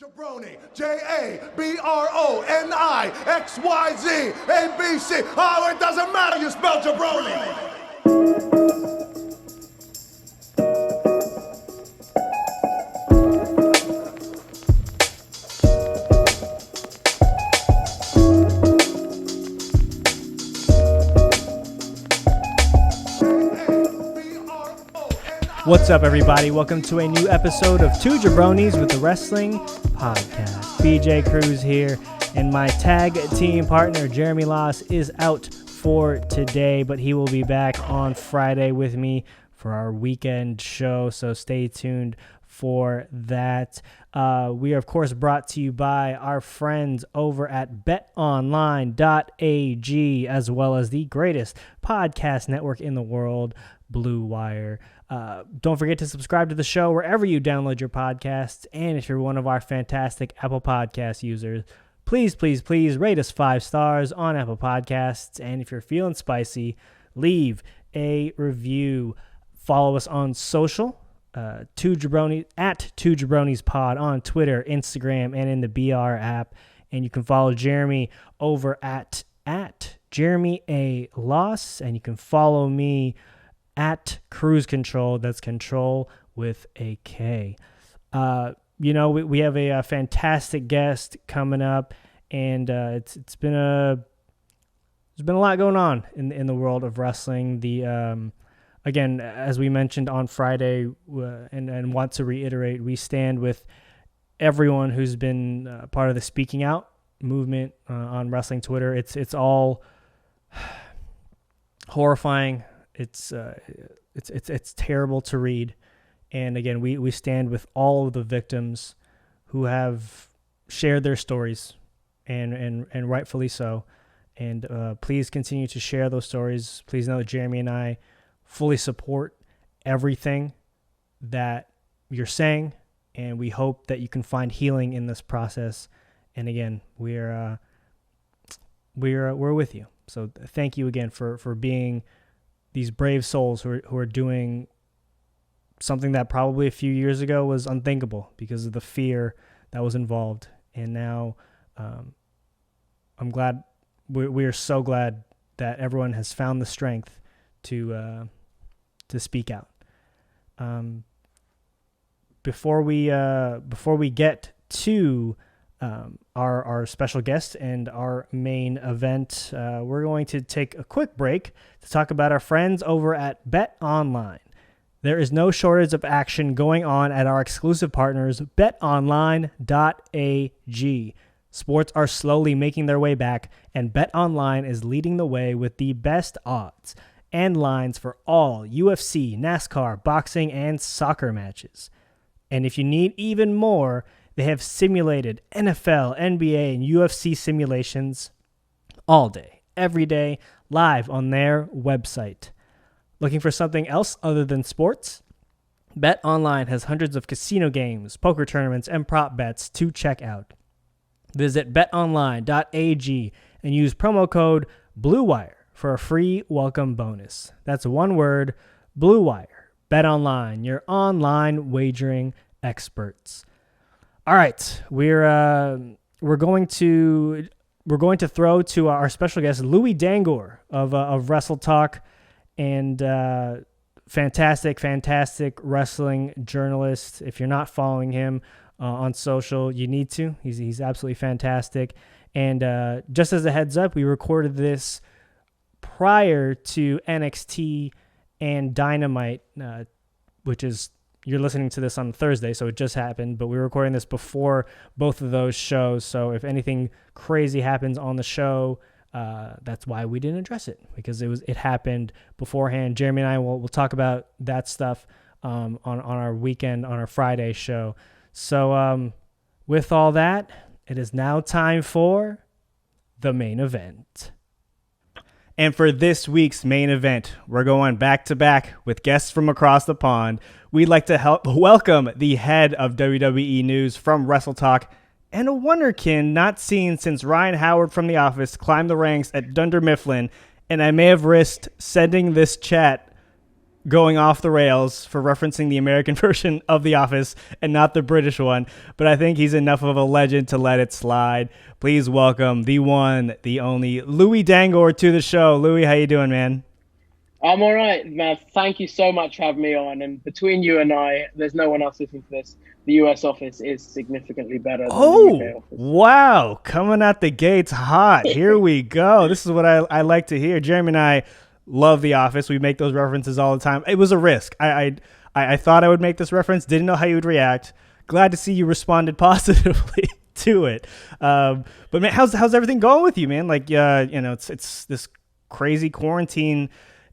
Jabroni, Jabroni, Oh, it doesn't matter, you spell jabroni. What's up, everybody? Welcome to a new episode of Two Jabronis with the Wrestling Podcast. BJ Cruz here, and my tag team partner, Jeremy Loss, is out for today, but he will be back on Friday with me for our weekend show, so stay tuned for that. We are, of course, brought to you by our friends over at betonline.ag, as well as the greatest podcast network in the world, Blue Wire. Don't forget to subscribe to the show wherever you download your podcasts. And if you're one of our fantastic Apple Podcast users, please rate us 5 stars on Apple Podcasts. And if you're feeling spicy, leave a review. Follow us on social, Two Jabronis Pod on Twitter, Instagram, and in the BR app. And you can follow Jeremy over at Jeremy A. Loss, and you can follow me at Cruise Control. That's control with a K. We have a fantastic guest coming up, and it's been a lot going on in the world of wrestling. Again, as we mentioned on Friday, and want to reiterate, we stand with everyone who's been part of the speaking out movement on wrestling Twitter. It's all horrifying. It's terrible to read, and again, we stand with all of the victims who have shared their stories, and rightfully so. And please continue to share those stories. Please know that Jeremy and I fully support everything that you're saying, and we hope that you can find healing in this process. And again, we're with you. So thank you again for being these brave souls who are doing something that probably a few years ago was unthinkable because of the fear that was involved. And now I'm glad, we are so glad that everyone has found the strength to speak out. Before we get to our special guest and our main event, we're going to take a quick break to talk about our friends over at BetOnline. There is no shortage of action going on at our exclusive partners, betonline.ag. Sports are slowly making their way back, and BetOnline is leading the way with the best odds and lines for all UFC, NASCAR, boxing, and soccer matches. And if you need even more, they have simulated NFL, NBA, and UFC simulations all day, every day, live on their website. Looking for something else other than sports? BetOnline has hundreds of casino games, poker tournaments, and prop bets to check out. Visit betonline.ag and use promo code BLUEWIRE for a free welcome bonus. That's one word, Blue Wire. BetOnline, your online wagering experts. All right, we're going to throw to our special guest, Louis Dangoor of WrestleTalk, and fantastic wrestling journalist. If you're not following him on social, you need to. He's absolutely fantastic. And just as a heads up, we recorded this prior to NXT and Dynamite, which is, you're listening to this on Thursday, so it just happened, but we're recording this before both of those shows. So if anything crazy happens on the show, that's why we didn't address it, because it happened beforehand. Jeremy and I will talk about that stuff on our weekend, on our Friday show. So with all that, it is now time for the main event. And for this week's main event, we're going back-to-back with guests from across the pond. We'd like to welcome the head of WWE News from WrestleTalk, and a wunderkind not seen since Ryan Howard from The Office climbed the ranks at Dunder Mifflin, and I may have risked sending this chat going off the rails for referencing the American version of The Office and not the British one, but I think he's enough of a legend to let it slide. Please welcome the one, the only Louis Dangoor to the show. Louis, how you doing, man? I'm all right, man. Thank you so much for having me on. And between you and I, there's no one else listening to this. The US office is significantly better than the UK office. Wow. Coming out the gates hot. Here we go. This is what I like to hear. Jeremy and I love The Office. We make those references all the time. It was a risk. I thought I would make this reference. Didn't know how you would react. Glad to see you responded positively to it. But man, how's everything going with you, man? Like, it's this crazy quarantine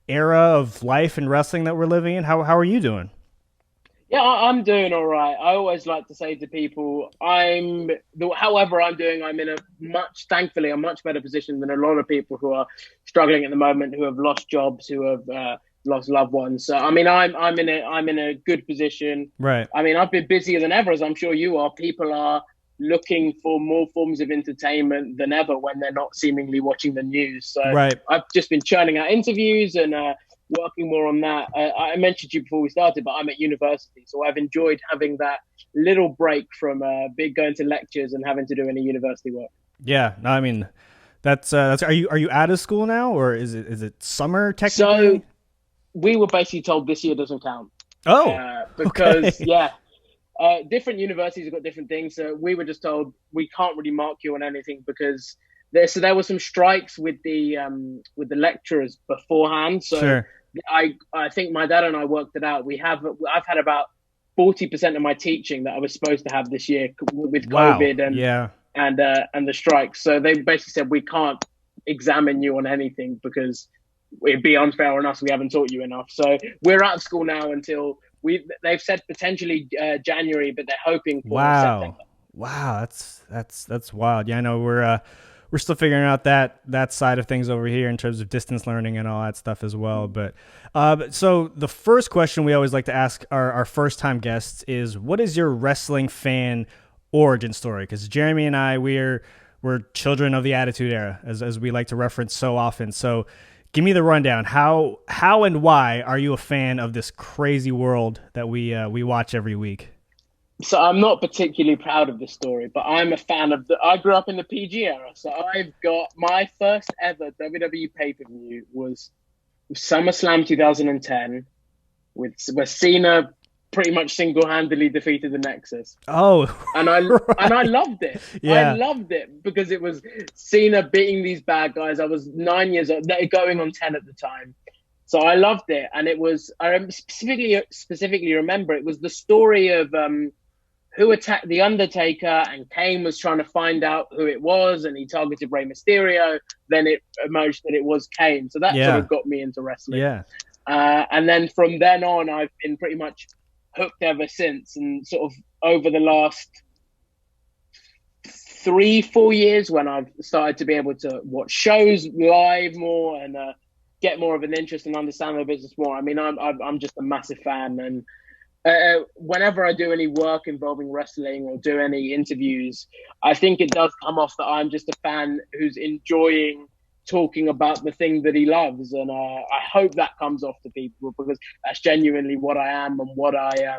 era of life and wrestling that we're living in. How are you doing? Yeah, I'm doing all right. I always like to say to people, however I'm doing, I'm in thankfully, a much better position than a lot of people who are struggling at the moment, who have lost jobs, who have lost loved ones. So, I mean, I'm in a good position. Right. I mean, I've been busier than ever, as I'm sure you are. People are looking for more forms of entertainment than ever when they're not seemingly watching the news. So right. I've just been churning out interviews and working more on that. I mentioned to you before we started, but I'm at university, so I've enjoyed having that little break from going to lectures and having to do any university work. Yeah, no, I mean that's are you out of school now, or is it summer technically? So we were basically told this year doesn't count. Oh, because okay. Different universities have got different things. So we were just told we can't really mark you on anything because there were some strikes with the lecturers beforehand. So sure. I think my dad and I worked it out. I've had about 40% of my teaching that I was supposed to have this year with COVID and the strikes. So they basically said we can't examine you on anything because it'd be unfair on us. We haven't taught you enough. So we're out of school now until they've said potentially January, but they're hoping for September. Wow, that's wild. Yeah, I know we're still figuring out that side of things over here in terms of distance learning and all that stuff as well. But so the first question we always like to ask our first time guests is, what is your wrestling fan origin story? Because Jeremy and I, we're children of the Attitude Era, as we like to reference so often. So give me the rundown. How and why are you a fan of this crazy world that we watch every week? So I'm not particularly proud of this story, but I'm a fan of I grew up in the PG era. So I've got my first ever WWE pay-per-view was SummerSlam 2010 where Cena pretty much single-handedly defeated the Nexus. Oh, and I loved it. Yeah. I loved it because it was Cena beating these bad guys. I was 9 years old, going on 10 at the time. So I loved it. And it was, I specifically remember, it was the story of who attacked The Undertaker, and Kane was trying to find out who it was, and he targeted Rey Mysterio. Then it emerged that it was Kane. So that sort of got me into wrestling. Yeah. And then from then on, I've been pretty much hooked ever since. And sort of over the last 3-4 years, when I've started to be able to watch shows live more and get more of an interest and understand the business more. I mean, I'm just a massive fan, and whenever I do any work involving wrestling or do any interviews, I think it does come off that I'm just a fan who's enjoying talking about the thing that he loves, and I hope that comes off to people because that's genuinely what I am and what I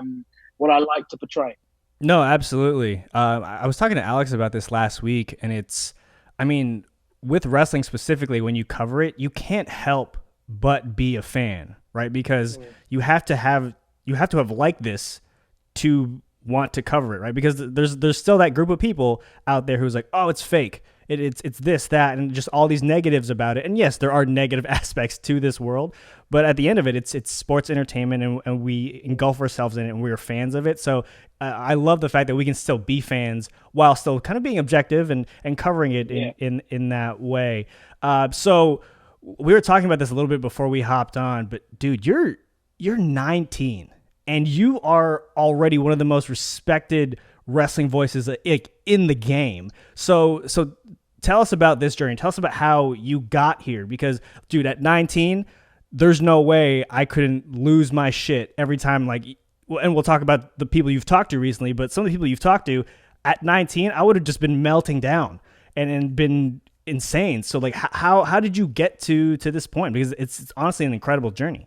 like to portray. No, absolutely. I was talking to Alex about this last week, and with wrestling specifically, when you cover it, you can't help but be a fan, right? Because you have to have liked this to want to cover it, right? Because there's still that group of people out there who's like, oh, it's fake. It's this, that, and just all these negatives about it. And yes, there are negative aspects to this world, but at the end of it, it's sports entertainment, and we engulf ourselves in it, and we're fans of it. So I love the fact that we can still be fans while still kind of being objective and covering it in that way. So we were talking about this a little bit before we hopped on, but dude, you're 19 and you are already one of the most respected wrestling voices in the game. So tell us about this journey. Tell us about how you got here, because dude, at 19, there's no way I couldn't lose my shit every time. And we'll talk about the people you've talked to recently, but some of the people you've talked to at 19, I would have just been melting down and been insane. So how did you get to this point? Because it's honestly an incredible journey.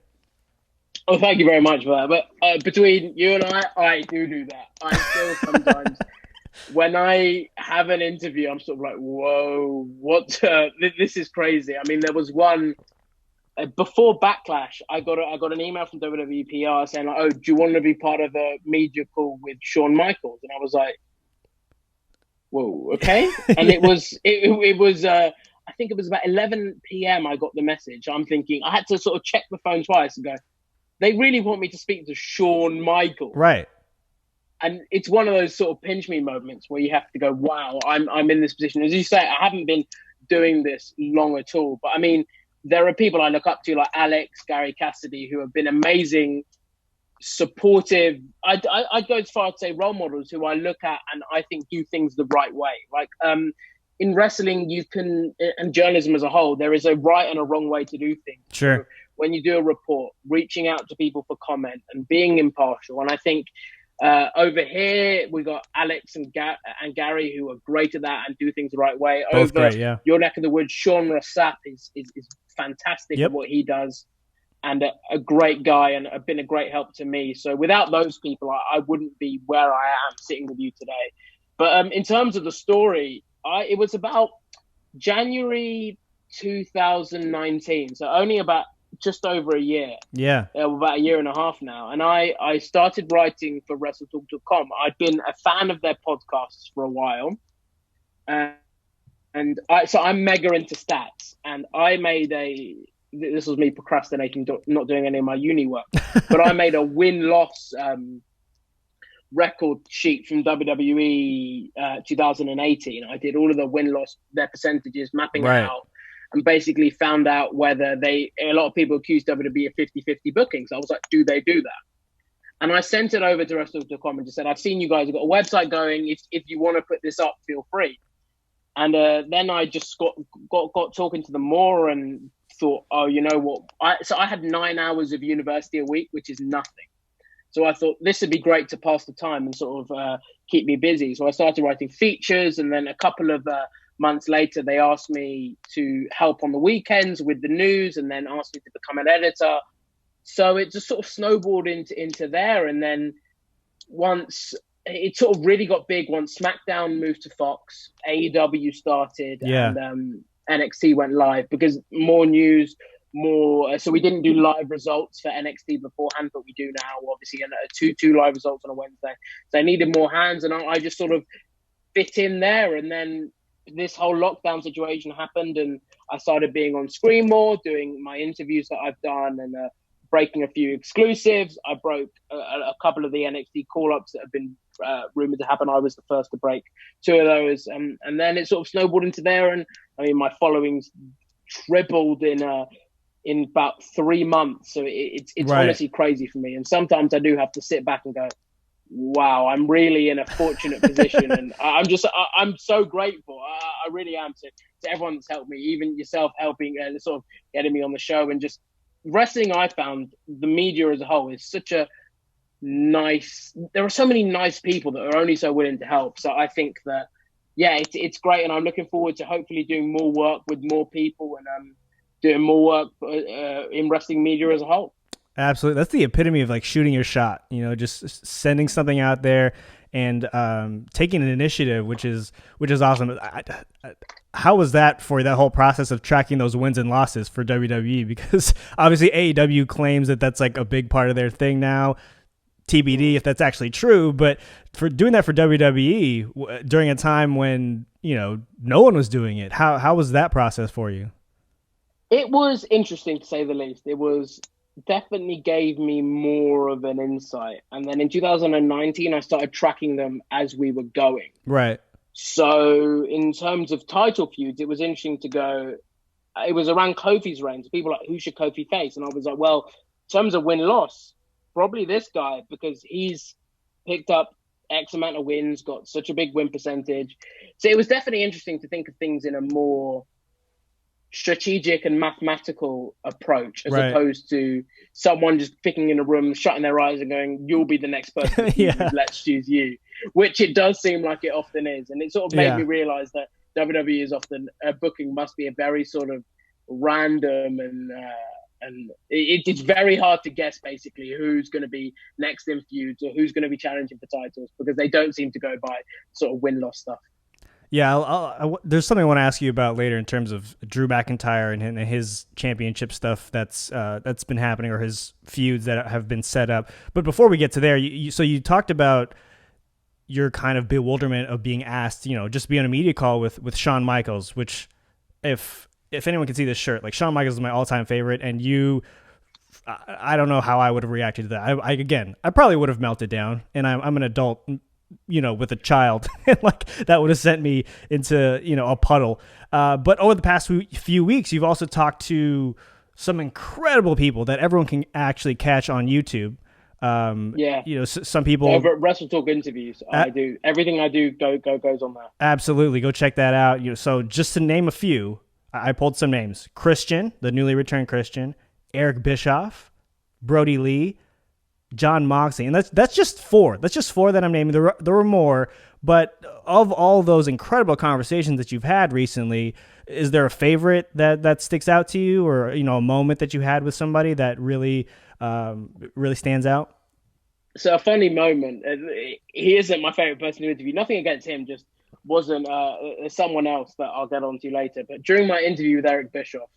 Oh, thank you very much for that. But between you and I do that. I still sometimes, when I have an interview, I'm sort of like, whoa, what? This is crazy. I mean, there was one before Backlash. I got an email from WWE PR saying, like, "Oh, do you want to be part of a media call with Shawn Michaels?" And I was like, "Whoa, okay." And it was. I think it was about 11 p.m. I got the message. I'm thinking, I had to sort of check the phone twice and go, they really want me to speak to Shawn Michaels. Right. And it's one of those sort of pinch me moments where you have to go, wow, I'm in this position. As you say, I haven't been doing this long at all. But I mean, there are people I look up to like Alex, Gary Cassidy, who have been amazing, supportive. I'd go as far to say role models who I look at and I think do things the right way. Like, in wrestling, you can, and journalism as a whole, there is a right and a wrong way to do things. Sure. So when you do a report, reaching out to people for comment and being impartial. And I think over here, we got Alex and Gary who are great at that and do things the right way. Both over great, yeah. your neck of the woods, Sean Rossap is fantastic Yep. at what he does and a great guy and been a great help to me. So without those people, I wouldn't be where I am sitting with you today. But in terms of the story, it was about January 2019, so only about just over a year. Yeah. About a year and a half now. And I started writing for WrestleTalk.com. I'd been a fan of their podcasts for a while. So I'm mega into stats. And I made this was me procrastinating, not doing any of my uni work, but I made a win-loss record sheet from WWE 2018. I did all of the win-loss, their percentages, mapping it out, and basically found out whether a lot of people accused WWE of 50-50 bookings. I was like, do they do that? And I sent it over to WrestleTalk.com and just said, I've seen you guys have got a website going. If you want to put this up, feel free. And then I just got talking to them more and thought, oh, you know what? So I had 9 hours of university a week, which is nothing. So I thought this would be great to pass the time and sort of keep me busy. So I started writing features, and then a couple of months later, they asked me to help on the weekends with the news, and then asked me to become an editor. So it just sort of snowballed into there. And then once it sort of really got big, once SmackDown moved to Fox, AEW started, and NXT went live because more news. So we didn't do live results for NXT beforehand, but we do now, obviously, and two live results on a Wednesday. So I needed more hands, and I just sort of fit in there. And then this whole lockdown situation happened, and I started being on screen more, doing my interviews that I've done, and breaking a few exclusives. I broke a couple of the NXT call-ups that have been rumored to happen. I was the first to break 2 of those, and then it sort of snowballed into there. And I mean, my following's tripled in about 3 months. So it's honestly crazy for me. And sometimes I do have to sit back and go, wow, I'm really in a fortunate position. And I'm so grateful. I really am to everyone that's helped me, even yourself helping, sort of getting me on the show. And just wrestling, I found the media as a whole is such a nice, there are so many nice people that are only so willing to help. So I think that, yeah, it's great. And I'm looking forward to hopefully doing more work with more people and doing more work in wrestling media as a whole. Absolutely. That's the epitome of like shooting your shot, just sending something out there and taking an initiative, which is awesome. How was that for that whole process of tracking those wins and losses for WWE? Because obviously AEW claims that that's like a big part of their thing now. TBD if that's actually true, but for doing that for WWE during a time when, no one was doing it, how was that process for you? It was interesting, to say the least. It was definitely gave me more of an insight. And then in 2019, I started tracking them as we were going. Right. So in terms of title feuds, it was interesting to go. It was around Kofi's reign. So people were like, who should Kofi face? And I was like, well, in terms of win-loss, probably this guy, because he's picked up X amount of wins, got such a big win percentage. So it was definitely interesting to think of things in a more strategic and mathematical approach as opposed to someone just picking in a room, shutting their eyes and going, you'll be the next person. Let's choose you, which it does seem like it often is. And it sort of made me realize that WWE is often booking must be a very sort of random And it's very hard to guess basically who's going to be next in feuds or who's going to be challenging for titles, because they don't seem to go by sort of win-loss stuff. Yeah, there's something I want to ask you about later in terms of Drew McIntyre and his championship stuff that's been happening, or his feuds that have been set up. But before we get to there, so you talked about your kind of bewilderment of being asked, just be on a media call with Shawn Michaels, which if anyone can see this shirt, like Shawn Michaels is my all-time favorite, and I don't know how I would have reacted to that. I probably would have melted down, and I'm an adult, with a child, and like that would have sent me into, a puddle. But over the past few weeks, you've also talked to some incredible people that everyone can actually catch on YouTube. Some people over at WrestleTalk interviews. I do everything I do goes on there. Absolutely, go check that out. So just to name a few, I pulled some names: Christian, the newly returned Christian, Eric Bischoff, Brody Lee, John Moxley, and that's just four. That's just four that I'm naming. There were more, but of all those incredible conversations that you've had recently, is there a favorite that sticks out to you, or a moment that you had with somebody that really stands out? So a funny moment. He isn't my favorite person to interview. Nothing against him, just wasn't someone else that I'll get onto later. But during my interview with Eric Bischoff,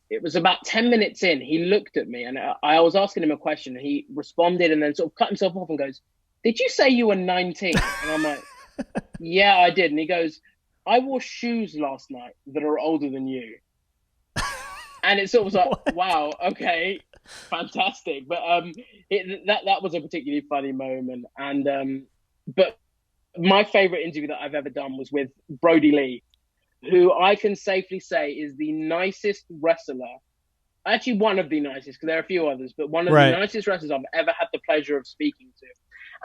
it was about 10 minutes in, he looked at me and I was asking him a question, and he responded and then sort of cut himself off and goes, "Did you say you were 19? And I'm like, "Yeah, I did." And he goes, "I wore shoes last night that are older than you." And it sort of was like, what? Wow, okay, fantastic. But that was a particularly funny moment. And but my favorite interview that I've ever done was with Brody Lee, who I can safely say is the nicest wrestler. Actually, one of the nicest, because there are a few others, but one of the nicest wrestlers I've ever had the pleasure of speaking to.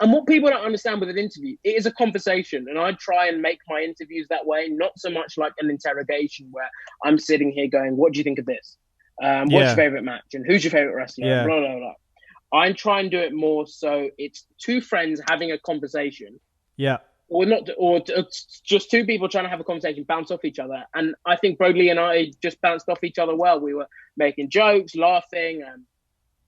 And what people don't understand with an interview, it is a conversation. And I try and make my interviews that way, not so much like an interrogation where I'm sitting here going, "What do you think of this? What's your favorite match? And who's your favorite wrestler?" Yeah. Blah, blah, blah. I try and do it more so it's two friends having a conversation. Yeah. Or not, or just two people trying to have a conversation, bounce off each other. And I think Brody and I just bounced off each other well. We were making jokes, laughing, and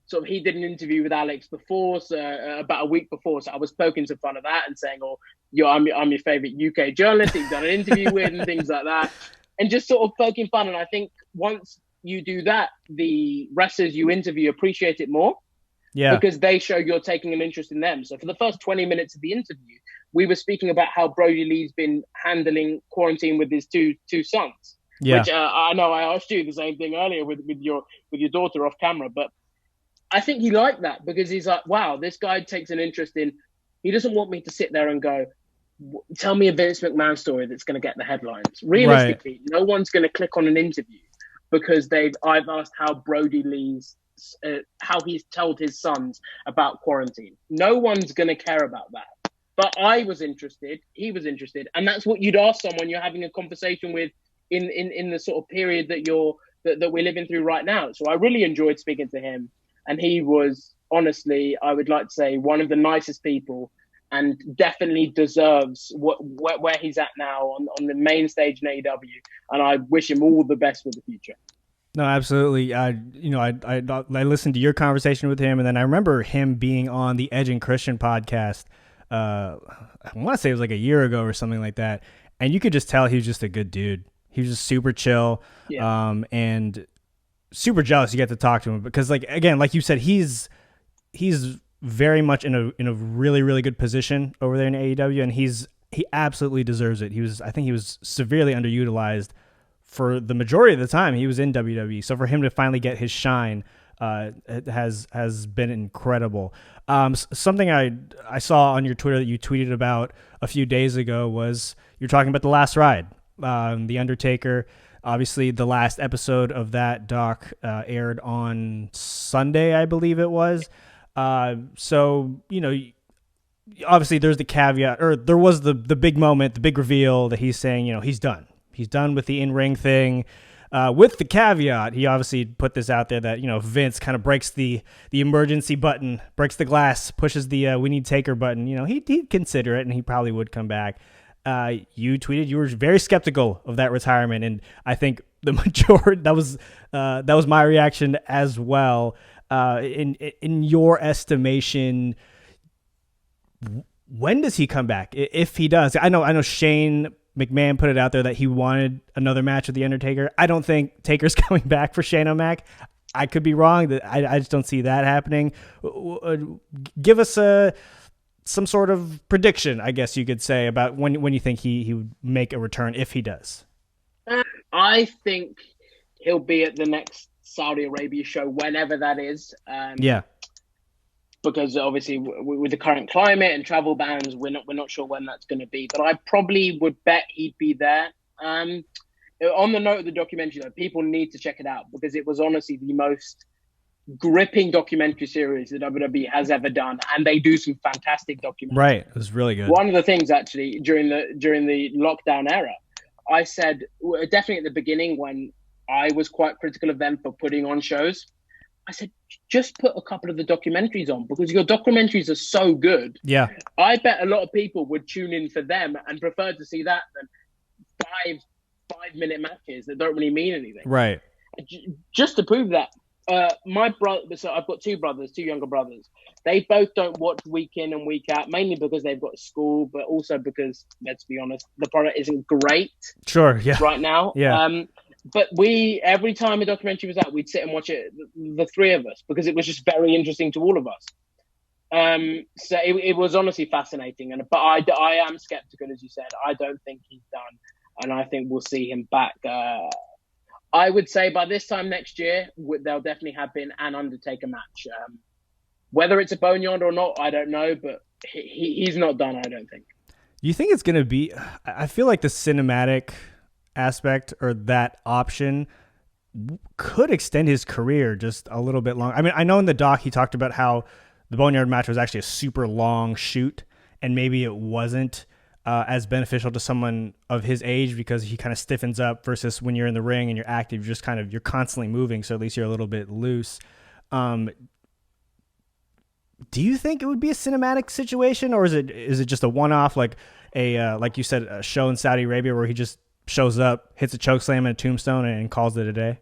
sort of he did an interview with Alex before, so about a week before. So I was poking some fun of that and saying, "Oh, I'm your favorite UK journalist that you've done an interview with," and things like that, and just sort of poking fun. And I think once you do that, the wrestlers you interview appreciate it more. Yeah. Because they show you're taking an interest in them. So for the first 20 minutes of the interview, we were speaking about how Brody Lee's been handling quarantine with his two sons. Yeah. Which I know I asked you the same thing earlier with your daughter off camera, but I think he liked that because he's like, wow, this guy takes an interest in. He doesn't want me to sit there and go, "Tell me a Vince McMahon story that's going to get the headlines." Realistically, no one's going to click on an interview because I've asked how Brody Lee's. How he's told his sons about quarantine. No one's going to care about that. But I was interested. He was interested. And that's what you'd ask someone you're having a conversation with in the sort of period that we're living through right now. So I really enjoyed speaking to him. And he was, honestly, I would like to say, one of the nicest people, and definitely deserves where he's at now on the main stage in AEW. And I wish him all the best for the future. No, absolutely. I listened to your conversation with him, and then I remember him being on the Edge and Christian podcast. I want to say it was like a year ago or something like that. And you could just tell he was just a good dude. He was just super chill, and super jealous you get to talk to him because, like, again, like you said, he's very much in a really, really good position over there in AEW, and he absolutely deserves it. I think he was severely underutilized for the majority of the time he was in WWE. So for him to finally get his shine has been incredible. Something I saw on your Twitter that you tweeted about a few days ago was you're talking about The Last Ride, The Undertaker. Obviously, the last episode of that doc aired on Sunday, I believe it was. So, obviously there's the caveat, or there was the big moment, the big reveal that he's saying, he's done. He's done with the in-ring thing. With the caveat, he obviously put this out there that, Vince kind of breaks the emergency button, breaks the glass, pushes the we need Taker button. He'd consider it, and he probably would come back. you tweeted you were very skeptical of that retirement, and I think the majority that was my reaction as well. In your estimation, when does he come back? If he does, I know Shane McMahon put it out there that he wanted another match with the Undertaker. I don't think Taker's coming back for Shane O'Mac. I could be wrong. I just don't see that happening. Give us some sort of prediction, I guess you could say, about when you think he would make a return if he does. I think he'll be at the next Saudi Arabia show, whenever that is. Yeah. Because obviously with the current climate and travel bans, we're not sure when that's going to be. But I probably would bet he'd be there. On the note of the documentary, though, people need to check it out because it was honestly the most gripping documentary series that WWE has ever done, and they do some fantastic documentaries. Right, it was really good. One of the things actually during the lockdown era, I said definitely at the beginning when I was quite critical of them for putting on shows, I said, just put a couple of the documentaries on because your documentaries are so good. Yeah. I bet a lot of people would tune in for them and prefer to see that than 5-minute matches that don't really mean anything. Right. Just to prove that. My brother, so I've got two younger brothers. They both don't watch week in and week out, mainly because they've got school, but also because, let's be honest, the product isn't great. Sure. Yeah. Right now. Yeah. But every time a documentary was out, we'd sit and watch it, the three of us, because it was just very interesting to all of us. So it was honestly fascinating. But I am skeptical, as you said. I don't think he's done, and I think we'll see him back. I would say by this time next year, there'll definitely have been an Undertaker match. Whether it's a boneyard or not, I don't know, but he's not done, I don't think. You think it's going to be... I feel like the cinematic aspect or that option could extend his career just a little bit longer. I mean, I know in the doc he talked about how the boneyard match was actually a super long shoot, and maybe it wasn't as beneficial to someone of his age because he kind of stiffens up versus when you're in the ring and you're active, you're constantly moving. So at least you're a little bit loose. Do you think it would be a cinematic situation, or is it just a one-off, like like you said, a show in Saudi Arabia where he just shows up, hits a chokeslam and a tombstone and calls it a day?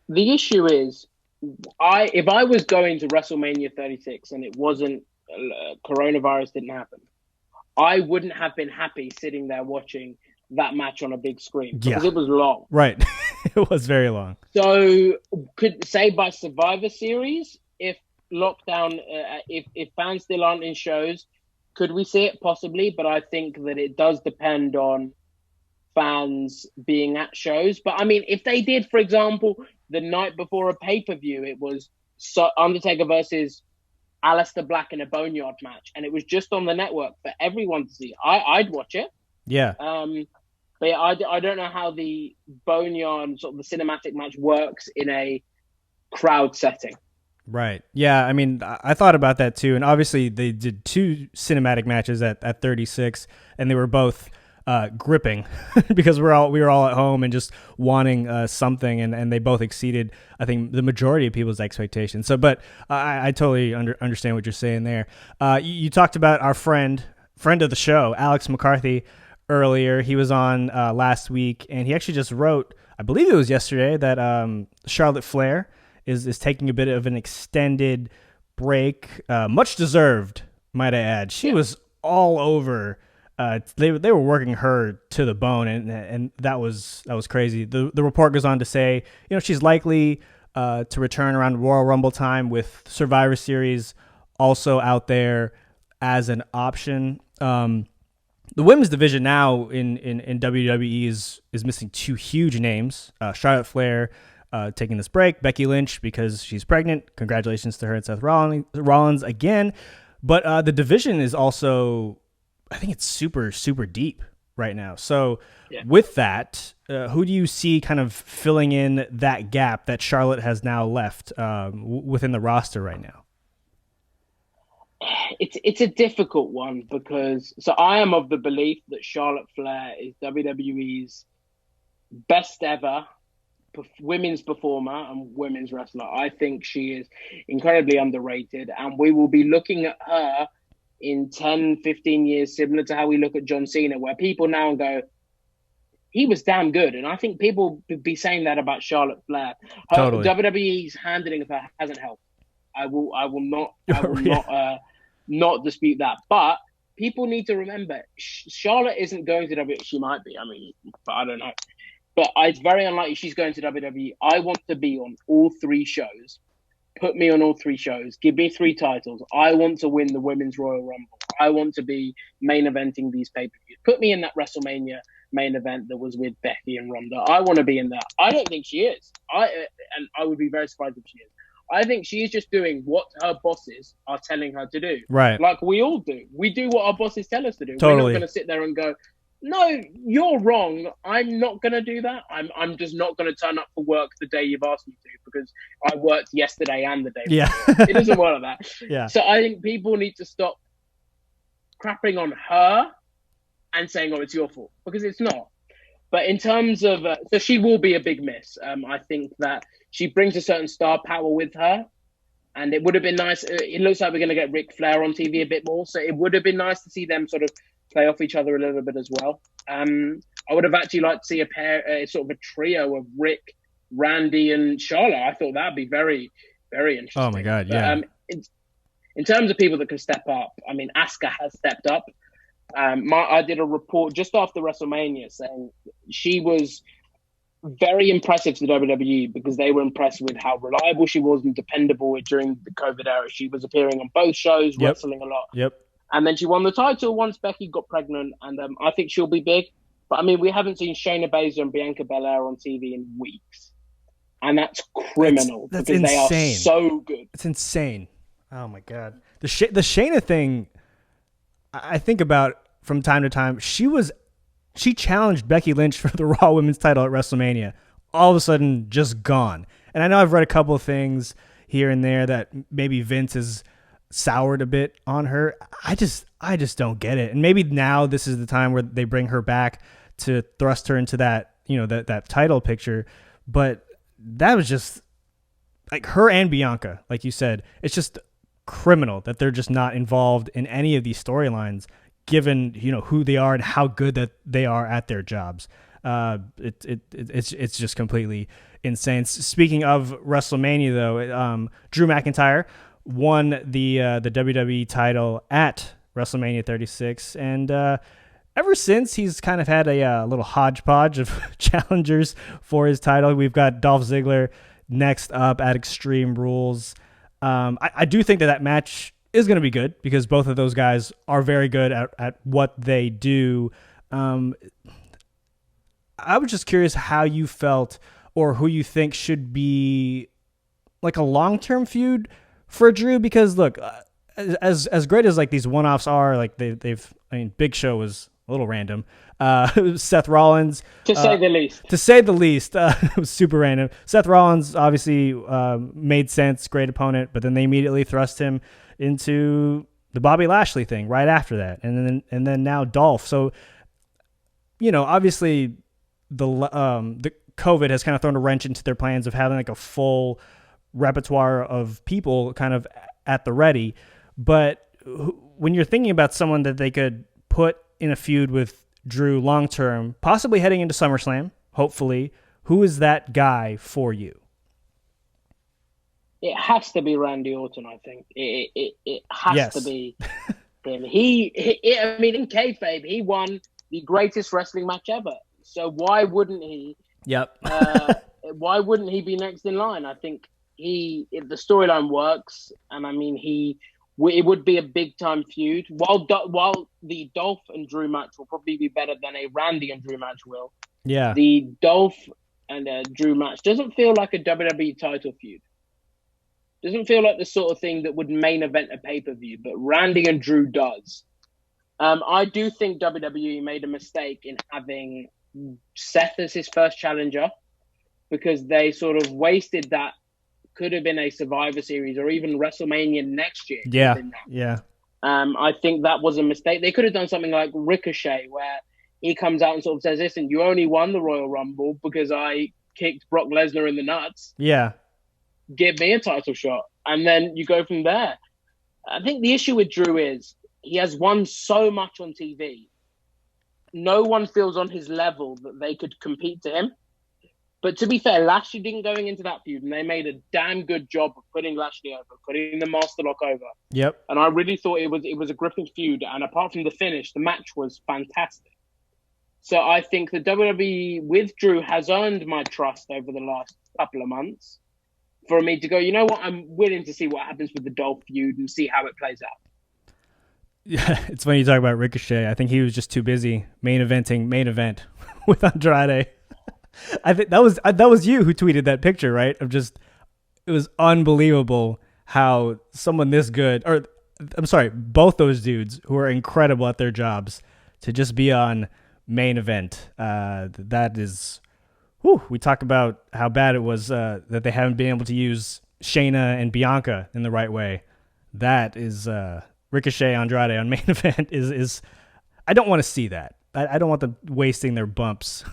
The issue is, if I was going to WrestleMania 36 and it wasn't coronavirus didn't happen, I wouldn't have been happy sitting there watching that match on a big screen because it was long. Right. It was very long. So could say by Survivor Series, if lockdown, if fans still aren't in shows, could we see it? Possibly, but I think that it does depend on fans being at shows. But I mean, if they did, for example, the night before a pay-per-view, it was Undertaker versus Aleister Black in a boneyard match, and it was just on the network for everyone to see, I'd watch it. Yeah. But yeah, I don't know how the boneyard, sort of the cinematic match, works in a crowd setting. Right. Yeah. I mean, I thought about that too, and obviously they did two cinematic matches at 36, and they were both gripping because we were all at home and just wanting something, and they both exceeded, I think, the majority of people's expectations. So, but I totally understand what you're saying there. You talked about our friend of the show, Alex McCarthy, earlier. He was on last week, and he actually just wrote, I believe it was yesterday, that Charlotte Flair is taking a bit of an extended break, much deserved, might I add. She was all over. They were working her to the bone, and that was crazy. The report goes on to say, she's likely to return around Royal Rumble time, with Survivor Series also out there as an option. The women's division now in WWE is missing two huge names. Charlotte Flair taking this break, Becky Lynch because she's pregnant. Congratulations to her and Seth Rollins again. But the division is also, I think it's super, super deep right now. So with that, who do you see kind of filling in that gap that Charlotte has now left within the roster right now? It's a difficult one because I am of the belief that Charlotte Flair is WWE's best ever women's performer and women's wrestler. I think she is incredibly underrated, and we will be looking at her in 10, 15 years, similar to how we look at John Cena, where people now go, he was damn good. And I think people would be saying that about Charlotte Flair. Totally. WWE's handling of her hasn't helped. I will not not dispute that. But people need to remember, Charlotte isn't going to WWE. She might be. I mean, but I don't know. But it's very unlikely she's going to WWE. I want to be on all 3 shows. Put me on all 3 shows. Give me 3 titles. I want to win the Women's Royal Rumble. I want to be main eventing these pay-per-views. Put me in that WrestleMania main event that was with Becky and Ronda. I want to be in that. I don't think she is. And I would be very surprised if she is. I think she is just doing what her bosses are telling her to do. Right. Like we all do. We do what our bosses tell us to do. Totally. We're not going to sit there and go, no, you're wrong. I'm not going to do that. I'm just not going to turn up for work the day you've asked me to because I worked yesterday and the day before. It doesn't work like that. Yeah. So I think people need to stop crapping on her and saying, oh, it's your fault, because it's not. But in terms of, so she will be a big miss. I think that she brings a certain star power with her, and it would have been nice. It looks like we're going to get Ric Flair on TV a bit more, so it would have been nice to see them sort of play off each other a little bit as well. I would have actually liked to see a pair, sort of a trio of Rick, Randy, and Charlotte. I thought that'd be very, very interesting. Oh my God, yeah. But, in terms of people that can step up, I mean, Asuka has stepped up. I did a report just after WrestleMania saying she was very impressive to the WWE because they were impressed with how reliable she was and dependable during the COVID era. She was appearing on both shows, wrestling a lot. Yep. And then she won the title once Becky got pregnant, and I think she'll be big. But I mean, we haven't seen Shayna Baszler and Bianca Belair on TV in weeks, and that's criminal that's because insane. they are so good. It's insane. Oh my God, the Shayna thing. I think about from time to time. She challenged Becky Lynch for the Raw Women's title at WrestleMania. All of a sudden, just gone. And I know I've read a couple of things here and there that maybe Vince has soured a bit on her. I just don't get it. And maybe now this is the time where they bring her back to thrust her into that, that title picture. But that was just like her and Bianca, like you said. It's just criminal that they're just not involved in any of these storylines, given who they are and how good that they are at their jobs. It's just completely insane. Speaking of WrestleMania, though, Drew McIntyre won the WWE title at WrestleMania 36, and ever since he's kind of had a little hodgepodge of challengers for his title. We've got Dolph Ziggler next up at Extreme Rules. I do think that match is going to be good because both of those guys are very good at what they do. I was just curious how you felt or who you think should be like a long-term feud for Drew, because look, as great as like these one-offs are, like Big Show was a little random. Seth Rollins, to say the least. It was super random. Seth Rollins obviously made sense, great opponent, but then they immediately thrust him into the Bobby Lashley thing right after that, and then now Dolph. So, obviously the COVID has kind of thrown a wrench into their plans of having like a full repertoire of people kind of at the ready. But when you're thinking about someone that they could put in a feud with Drew long term, possibly heading into SummerSlam, hopefully, who is that guy for you? It has to be Randy Orton, I think. It has to be him. I mean, in kayfabe, he won the greatest wrestling match ever. So why wouldn't he? Yep. Why wouldn't he be next in line? I think if the storyline works, and I mean, it would be a big time feud. While the Dolph and Drew match will probably be better than a Randy and Drew match will. Yeah. The Dolph and Drew match doesn't feel like a WWE title feud. Doesn't feel like the sort of thing that would main event a pay-per-view, but Randy and Drew does. I do think WWE made a mistake in having Seth as his first challenger, because they sort of wasted that. Could have been a Survivor Series or even WrestleMania next year. Yeah. I think that was a mistake. They could have done something like Ricochet, where he comes out and sort of says, listen, you only won the Royal Rumble because I kicked Brock Lesnar in the nuts. Yeah. Give me a title shot. And then you go from there. I think the issue with Drew is he has won so much on TV. No one feels on his level that they could compete to him. But to be fair, Lashley didn't going into that feud, and they made a damn good job of putting Lashley over, putting the Master Lock over. Yep. And I really thought it was a gripping feud. And apart from the finish, the match was fantastic. So I think the WWE with Drew has earned my trust over the last couple of months for me to go, you know what, I'm willing to see what happens with the Dolph feud and see how it plays out. Yeah, it's funny you talk about Ricochet. I think he was just too busy main event with Andrade. I think that was you who tweeted that picture, right? Of just, it was unbelievable how someone this good, or I'm sorry, both those dudes who are incredible at their jobs, to just be on main event. That is, whew, we talk about how bad it was that they haven't been able to use Shayna and Bianca in the right way. That is Ricochet Andrade on main event is I don't want to see that. I don't want them wasting their bumps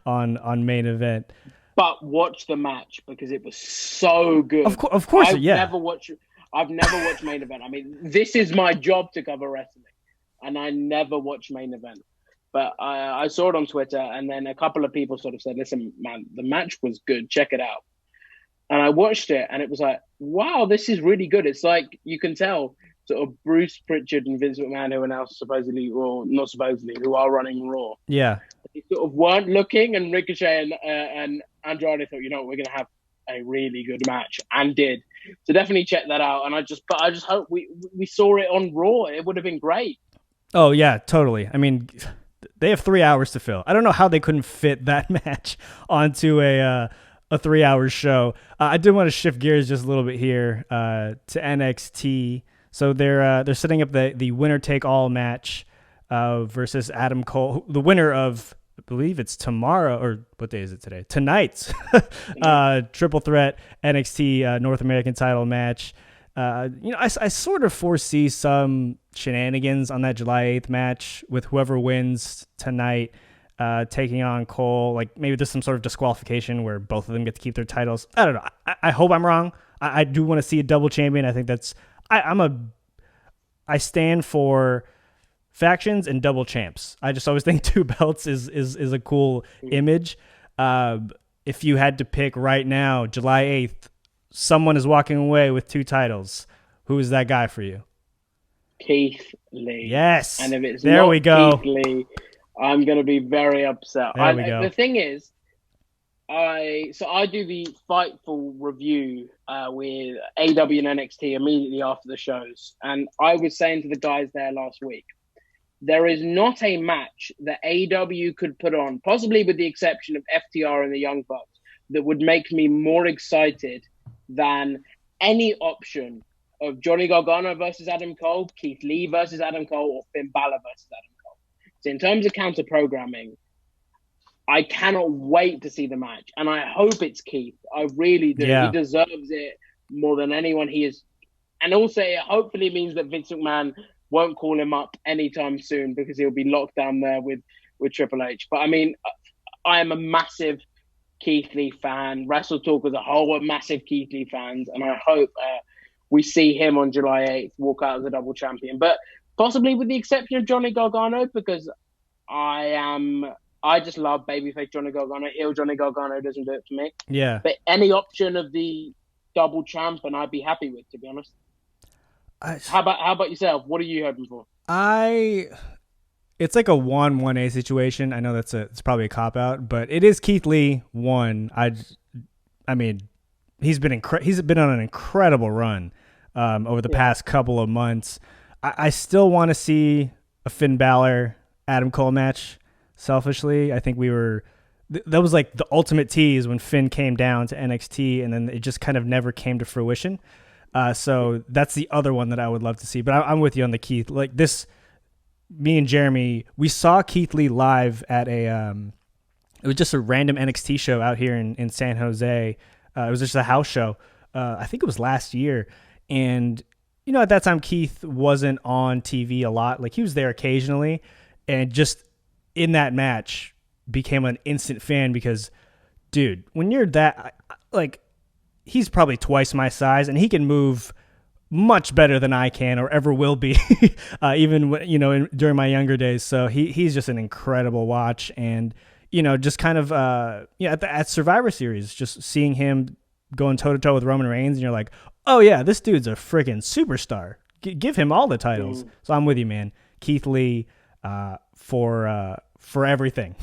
on main event. But watch the match because it was so good. Of course, yeah. I've never watched main event. I mean, this is my job to cover wrestling, and I never watch main event. But I saw it on Twitter, and then a couple of people sort of said, "Listen, man, the match was good. Check it out." And I watched it, and it was like, "Wow, this is really good." It's like you can tell sort of Bruce Pritchard and Vince McMahon, who are now supposedly, or not supposedly, who are running Raw. Yeah. They sort of weren't looking, and Ricochet and Andrade thought, you know, we're going to have a really good match, and did. So definitely check that out. And I just hope we saw it on Raw. It would have been great. Oh yeah, totally. I mean, they have 3 hours to fill. I don't know how they couldn't fit that match onto a 3 hour show. I did want to shift gears just a little bit here to NXT. So they're setting up the winner take all match versus Adam Cole. The winner of, I believe it's tomorrow, or what day is it today? Tonight's triple threat NXT North American title match. I sort of foresee some shenanigans on that July 8th match with whoever wins tonight taking on Cole. Like maybe there's some sort of disqualification where both of them get to keep their titles. I don't know. I hope I'm wrong. I do want to see a double champion. I think that's I stand for factions and double champs. I just always think two belts is a cool image. If you had to pick right now, July 8th, someone is walking away with two titles. Who is that guy for you? Keith Lee. Yes. And if it's there not we go. Keith Lee, I'm going to be very upset. There we go. The thing is, I do the Fightful review with AW and NXT immediately after the shows, and I was saying to the guys there last week, there is not a match that AW could put on, possibly with the exception of FTR and the Young Bucks, that would make me more excited than any option of Johnny Gargano versus Adam Cole, Keith Lee versus Adam Cole, or Finn Balor versus Adam Cole. So in terms of counter programming, I cannot wait to see the match, and I hope it's Keith. I really do. Yeah. He deserves it more than anyone. He is, and also it hopefully means that Vince McMahon won't call him up anytime soon because he'll be locked down there with Triple H. But I mean, I am a massive Keith Lee fan. WrestleTalk as a whole are massive Keith Lee fans, and I hope we see him on July 8th walk out as a double champion. But possibly with the exception of Johnny Gargano, because I just love babyface Johnny Gargano. Heel Johnny Gargano doesn't do it for me. Yeah. But any option of the double champ, and I'd be happy with, to be honest. How about yourself? What are you hoping for? It's like a 1-1A situation. I know it's probably a cop out, but it is Keith Lee 1. I mean, he's been on an incredible run over the past couple of months. I still want to see a Finn Balor Adam Cole match. Selfishly, I think that was like the ultimate tease when Finn came down to NXT, and then it just kind of never came to fruition. So that's the other one that I would love to see. But I'm with you on the Keith. Like this, me and Jeremy, we saw Keith Lee live at it was just a random NXT show out here in San Jose. It was just a house show. I think it was last year. And, at that time, Keith wasn't on TV a lot. Like he was there occasionally, and just in that match became an instant fan because, dude, when you're that, like, he's probably twice my size and he can move much better than I can or ever will be, even during my younger days. So he's just an incredible watch, and just kind of at Survivor Series, just seeing him going toe to toe with Roman Reigns, and you're like, oh yeah, this dude's a freaking superstar. Give him all the titles. So I'm with you, man. Keith Lee, for everything.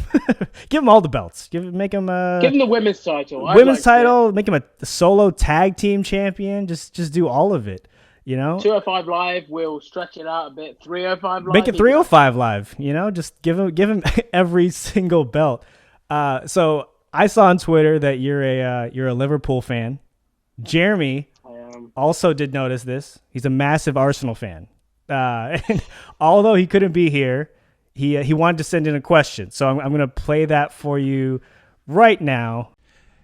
Give him all the belts. Give him the women's title. Make him a solo tag team champion. Just do all of it. 205 Live, we'll stretch it out a bit. 305 Live. Make it 305 Live. Just give him every single belt. So I saw on Twitter that you're a Liverpool fan. Jeremy also did notice this. He's a massive Arsenal fan. And although he couldn't be here, he wanted to send in a question. So I'm going to play that for you right now.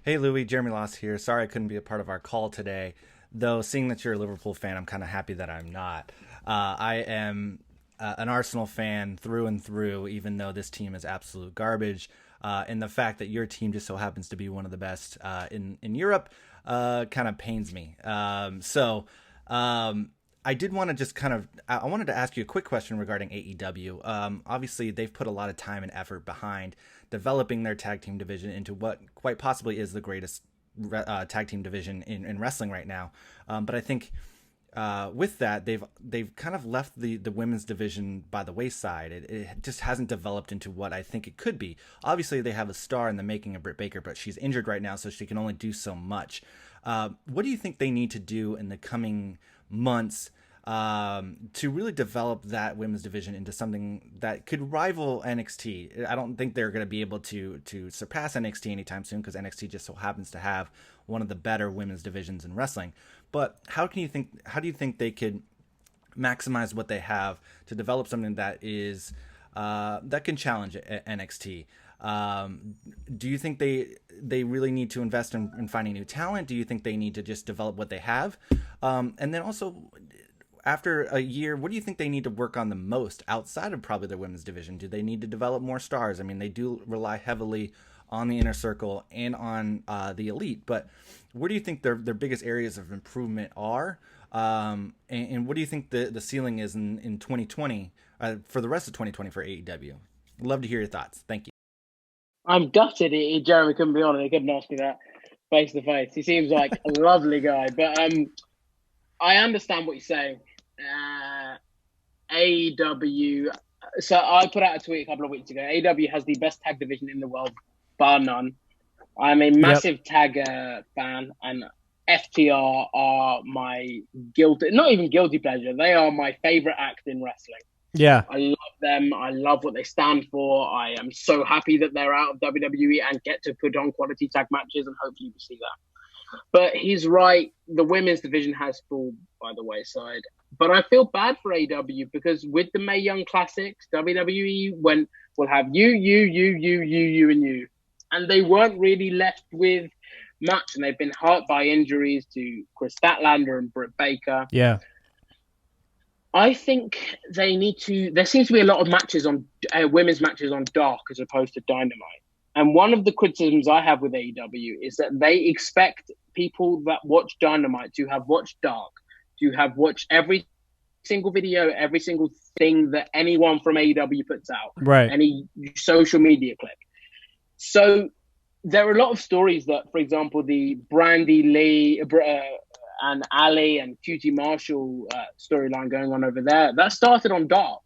Hey, Louie, Jeremy Loss here. Sorry I couldn't be a part of our call today. Though, seeing that you're a Liverpool fan, I'm kind of happy that I'm not. I am an Arsenal fan through and through, even though this team is absolute garbage. And the fact that your team just so happens to be one of the best in Europe kind of pains me. I did want to just I wanted to ask you a quick question regarding AEW. Obviously, they've put a lot of time and effort behind developing their tag team division into what quite possibly is the greatest tag team division in wrestling right now. But I think with that, they've kind of left the women's division by the wayside. It just hasn't developed into what I think it could be. Obviously, they have a star in the making of Britt Baker, but she's injured right now, so she can only do so much. What do you think they need to do in the coming months to really develop that women's division into something that could rival NXT? I don't think they're going to be able to surpass NXT anytime soon, because NXT just so happens to have one of the better women's divisions in wrestling. But how do you think they could maximize what they have to develop something that is that can challenge NXT? Do you think they really need to invest in finding new talent? Do you think they need to just develop what they have? And then also, after a year, what do you think they need to work on the most outside of probably their women's division? Do they need to develop more stars? I mean, they do rely heavily on the inner circle and on the elite, but where do you think their biggest areas of improvement are? And what do you think the ceiling is in 2020 for the rest of 2020 for AEW? I'd love to hear your thoughts. Thank you. I'm gutted Jeremy couldn't be on it. He couldn't ask me that face to face. He seems like a lovely guy, but I understand what you're saying. AEW. So I put out a tweet a couple of weeks ago. AEW has the best tag division in the world, bar none. I'm a massive tag fan, and FTR are my not even guilty pleasure. They are my favorite act in wrestling. Yeah. I love them. I love what they stand for. I am so happy that they're out of WWE and get to put on quality tag matches, and hopefully we see that. But he's right. The women's division has fallen by the wayside. But I feel bad for AEW, because with the Mae Young Classics, WWE we'll have you, and you. And they weren't really left with much, and they've been hurt by injuries to Chris Statlander and Britt Baker. Yeah. I think they need to. There seems to be a lot of matches on women's matches on Dark as opposed to Dynamite. And one of the criticisms I have with AEW is that they expect people that watch Dynamite to have watched Dark, to have watched every single video, every single thing that anyone from AEW puts out, right? Any social media clip. So there are a lot of stories that, for example, the Brandy Lee and Ali and QT Marshall storyline going on over there, that started on Dark.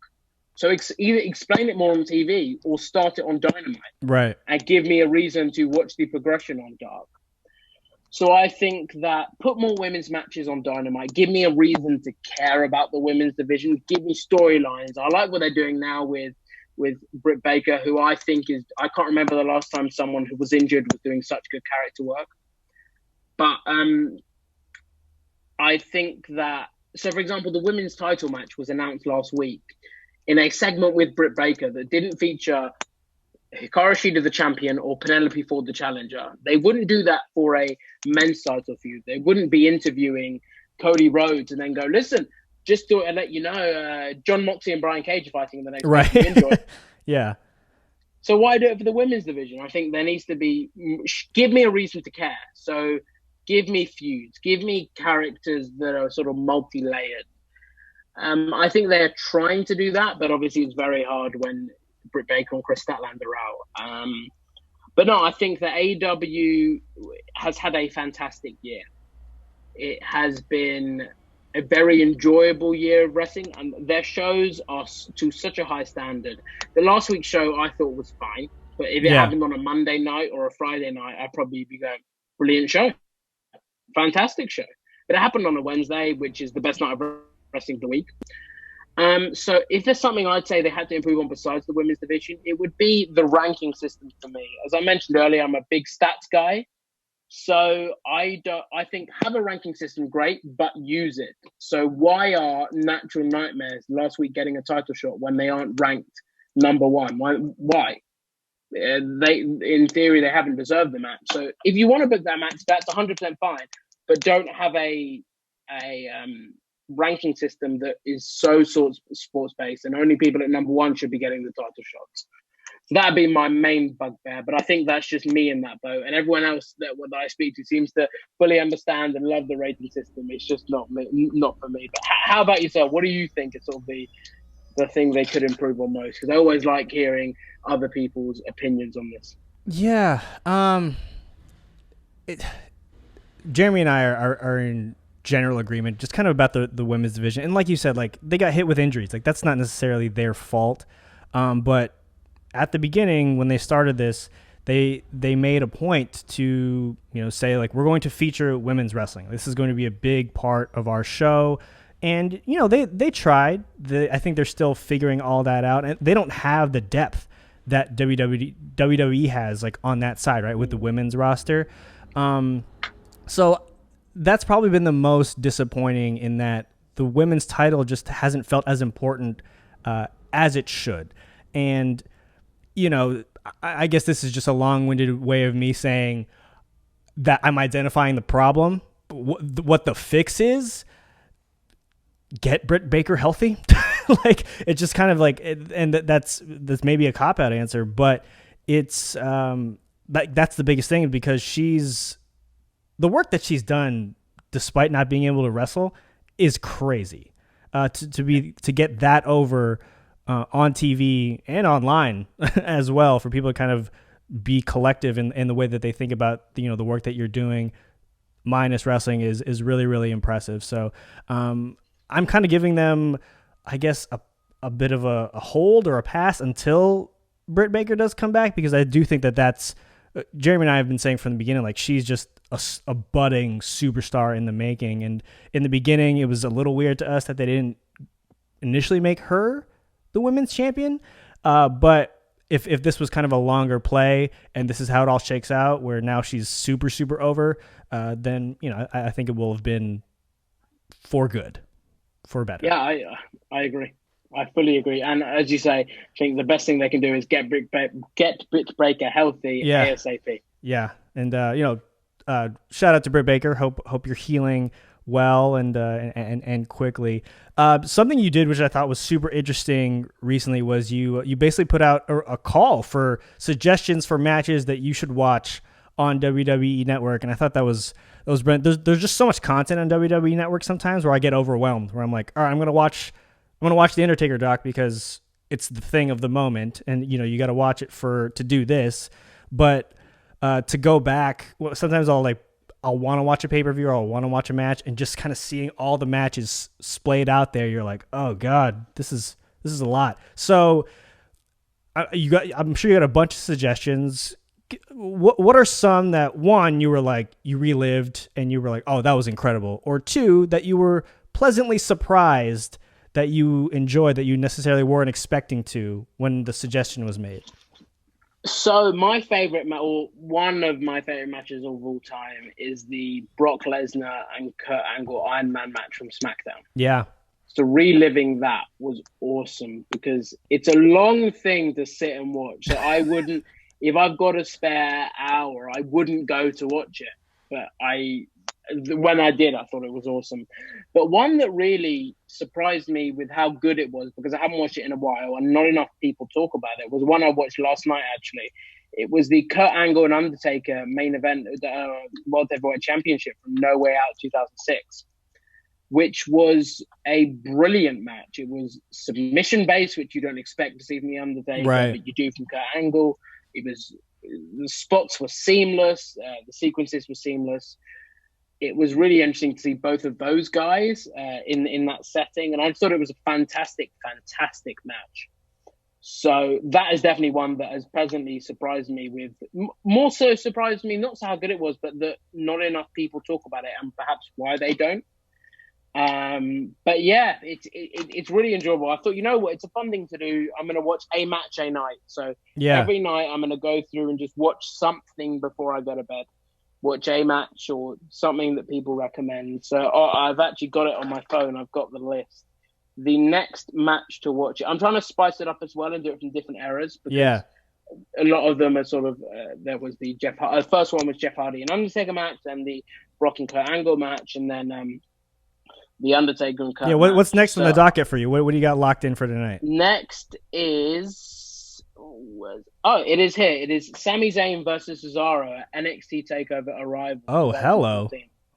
So either explain it more on TV or start it on Dynamite. Right. And give me a reason to watch the progression on Dark. So I think that put more women's matches on Dynamite. Give me a reason to care about the women's division. Give me storylines. I like what they're doing now with Britt Baker, who I think is... I can't remember the last time someone who was injured was doing such good character work. But I think that... So, for example, the women's title match was announced last week in a segment with Britt Baker that didn't feature Hikaru Shida, the champion, or Penelope Ford, the challenger. They wouldn't do that for a men's title feud. They wouldn't be interviewing Cody Rhodes and then go, listen, just to let you know, John Moxley and Brian Cage are fighting in the next match. Enjoy. Yeah. So why do it for the women's division? I think there needs to be, give me a reason to care. So Give me feuds. Give me characters that are sort of multi-layered. I think they're trying to do that, but obviously it's very hard when Britt Baker and Chris Statlander are out. But no, I think that AEW has had a fantastic year. It has been a very enjoyable year of wrestling, and their shows are to such a high standard. The last week's show I thought was fine, but if it happened on a Monday night or a Friday night, I'd probably be going, brilliant show, fantastic show. But it happened on a Wednesday, which is the best night of wrestling of the week. So if there's something I'd say they had to improve on besides the women's division, it would be the ranking system for me. As I mentioned earlier, I'm a big stats guy. So I think have a ranking system, great, but use it. So why are Natural Nightmares last week getting a title shot when they aren't ranked number one? Why? They, in theory, they haven't deserved the match. So if you want to book that match, that's 100% fine. But don't have a ranking system that is so sports based, and only people at number one should be getting the title shots. So that'd be my main bugbear, but I think that's just me in that boat, and everyone else that I speak to seems to fully understand and love the rating system. It's just not for me. But how about yourself? What do you think is sort of the thing they could improve on most? Because I always like hearing other people's opinions on this. Yeah, Jeremy and I are in general agreement, just kind of about the women's division. And like you said, like they got hit with injuries. Like that's not necessarily their fault, but at the beginning, when they started this, they made a point to, say like, we're going to feature women's wrestling. This is going to be a big part of our show. And, they tried. I think they're still figuring all that out. And they don't have the depth that WWE has, like, on that side, right, with the women's roster. So that's probably been the most disappointing, in that the women's title just hasn't felt as important as it should. And I guess this is just a long-winded way of me saying that I'm identifying the problem. What the fix is, get Britt Baker healthy. Like, it's just kind of like, and that's maybe a cop-out answer, but it's that's the biggest thing, because the work that she's done, despite not being able to wrestle, is crazy. To get that over on TV and online as well, for people to kind of be collective in the way that they think about the work that you're doing minus wrestling is really, really impressive. So I'm kind of giving them, I guess, a bit of a hold or a pass until Britt Baker does come back, because I do think that's Jeremy and I have been saying from the beginning, like, she's just a budding superstar in the making. And in the beginning, it was a little weird to us that they didn't initially make her the women's champion. But if this was kind of a longer play and this is how it all shakes out, where now she's super, super over, then, I think it will have been for good, for better. Yeah, I agree. I fully agree. And as you say, I think the best thing they can do is get Britt Baker healthy ASAP. Yeah. And, shout out to Britt Baker. Hope you're healing well and quickly. Something you did, which I thought was super interesting recently, was you basically put out a call for suggestions for matches that you should watch on WWE Network. And I thought that was brilliant. There's just so much content on WWE Network sometimes where I get overwhelmed, where I'm like, all right, I'm going to watch the Undertaker doc because it's the thing of the moment. And, you got to watch it to do this. But to go back, sometimes I'll want to watch a pay-per-view, or I'll want to watch a match, and just kind of seeing all the matches splayed out there, you're like, oh God, this is a lot. So I'm sure you got a bunch of suggestions. What are some that, one, you were like, you relived and you were like, oh, that was incredible, or two, that you were pleasantly surprised that you enjoyed, that you necessarily weren't expecting to when the suggestion was made? So my favorite, or one of my favorite matches of all time, is the Brock Lesnar and Kurt Angle Iron Man match from SmackDown. Yeah. So reliving that was awesome, because it's a long thing to sit and watch. So I wouldn't, if I've got a spare hour, I wouldn't go to watch it. But when I did, I thought it was awesome. But one that really surprised me with how good it was, because I haven't watched it in a while and not enough people talk about it, was one I watched last night, actually, It was the Kurt Angle and Undertaker main event, World Heavyweight Championship from No Way Out 2006, which was a brilliant match. It was submission based, which you don't expect to see from the Undertaker, but you do from Kurt Angle. The spots were seamless, the sequences were seamless. It was really interesting to see both of those guys in that setting, and I thought it was a fantastic match. So that is definitely one that has pleasantly surprised me with, more so surprised me, not so how good it was, but that not enough people talk about it and perhaps why they don't. But yeah, it's really enjoyable. I thought, you know what, it's a fun thing to do. I'm going to watch a match a night. So every night I'm going to go through and just watch something before I go to bed. Watch a match or something that people recommend. So I've actually got it on my phone. I've got the list. The next match to watch, I'm trying to spice it up as well and do it from different eras. Because a lot of them are sort of, there was the first one was Jeff Hardy and Undertaker match, and the Brock and Kurt Angle match, and then the Undertaker and Kurt match. What's next on the docket for you? What do you got locked in for tonight? Next is, it is here. It is Sami Zayn versus Cesaro at NXT TakeOver Arrival. Oh, hello.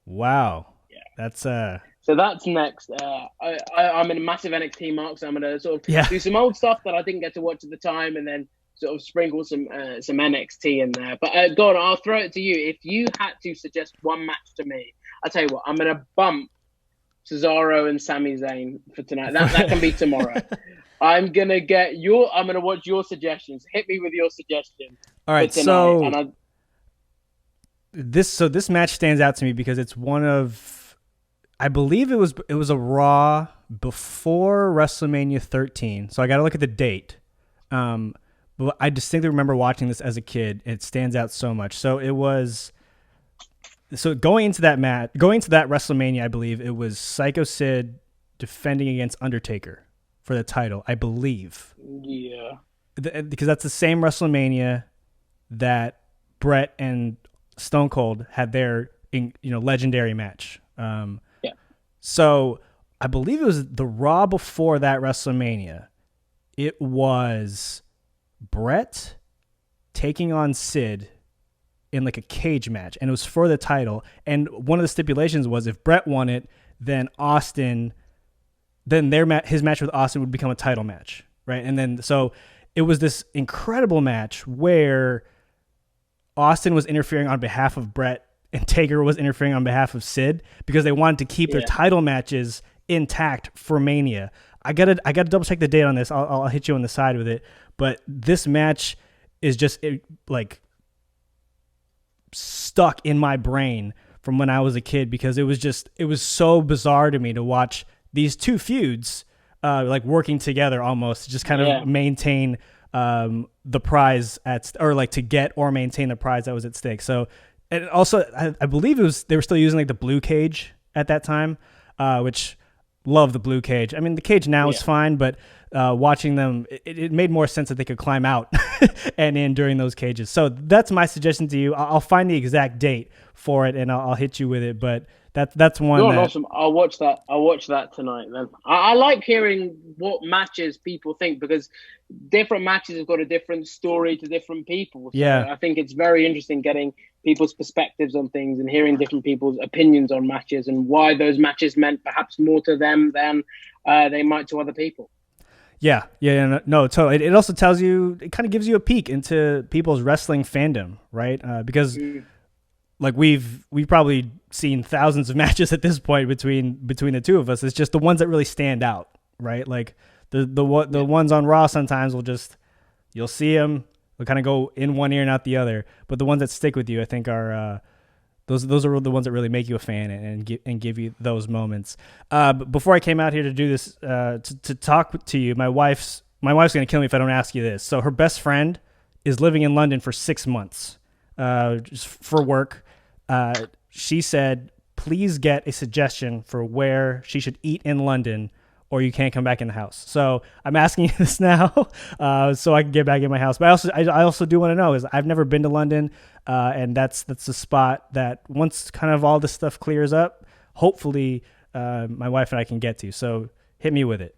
Wow. Yeah. That's So that's next. I'm in a massive NXT mark, so I'm going to sort of do some old stuff that I didn't get to watch at the time, and then sort of sprinkle some NXT in there. But go on, I'll throw it to you. If you had to suggest one match to me, I'll tell you what, I'm going to bump Cesaro and Sami Zayn for tonight. That can be tomorrow. I'm going to watch your suggestions. Hit me with your suggestion. All right, so this match stands out to me because it's one of, I believe it was a Raw before WrestleMania 13. So I got to look at the date. But I distinctly remember watching this as a kid. It stands out so much. So going into that WrestleMania, I believe it was Psycho Sid defending against Undertaker for the title, I believe. Yeah. Because that's the same WrestleMania that Brett and Stone Cold had their legendary match. So I believe it was the Raw before that WrestleMania. It was Brett taking on Sid in like a cage match, and it was for the title. And one of the stipulations was if Brett won it, then his match with Austin would become a title match, right? And then so it was this incredible match where Austin was interfering on behalf of Brett and Taker was interfering on behalf of Sid because they wanted to keep their title matches intact for Mania. I gotta double check the date on this. I'll hit you on the side with it. But this match is just like stuck in my brain from when I was a kid because it was so bizarre to me to watch these two feuds like working together almost to just kind of maintain the prize to get or maintain the prize that was at stake. So. And also, I believe they were still using like the blue cage at that time, which love the blue cage. I mean, the cage now is fine, but watching them, it made more sense that they could climb out and in during those cages. So that's my suggestion to you. I'll find the exact date for it and I'll hit you with it. But that's one. Awesome. I'll watch that. I'll watch that tonight. Then I like hearing what matches people think because different matches have got a different story to different people. So I think it's very interesting getting people's perspectives on things and hearing different people's opinions on matches and why those matches meant perhaps more to them than they might to other people. Yeah, no, totally. It also tells you, it kind of gives you a peek into people's wrestling fandom, right? Because like we've probably seen thousands of matches at this point between the two of us. It's just the ones that really stand out, right? Like the ones on Raw sometimes you'll see them, they'll kind of go in one ear and out the other. But the ones that stick with you, I think, are those are the ones that really make you a fan and give you those moments. But before I came out here to do this, to talk to you, my wife's going to kill me if I don't ask you this. So her best friend is living in London for 6 months, just for work. She said, please get a suggestion for where she should eat in London or you can't come back in the house. So I'm asking you this now so I can get back in my house. But I also do want to know, is I've never been to London, and that's the spot that once kind of all this stuff clears up, hopefully my wife and I can get to. So hit me with it.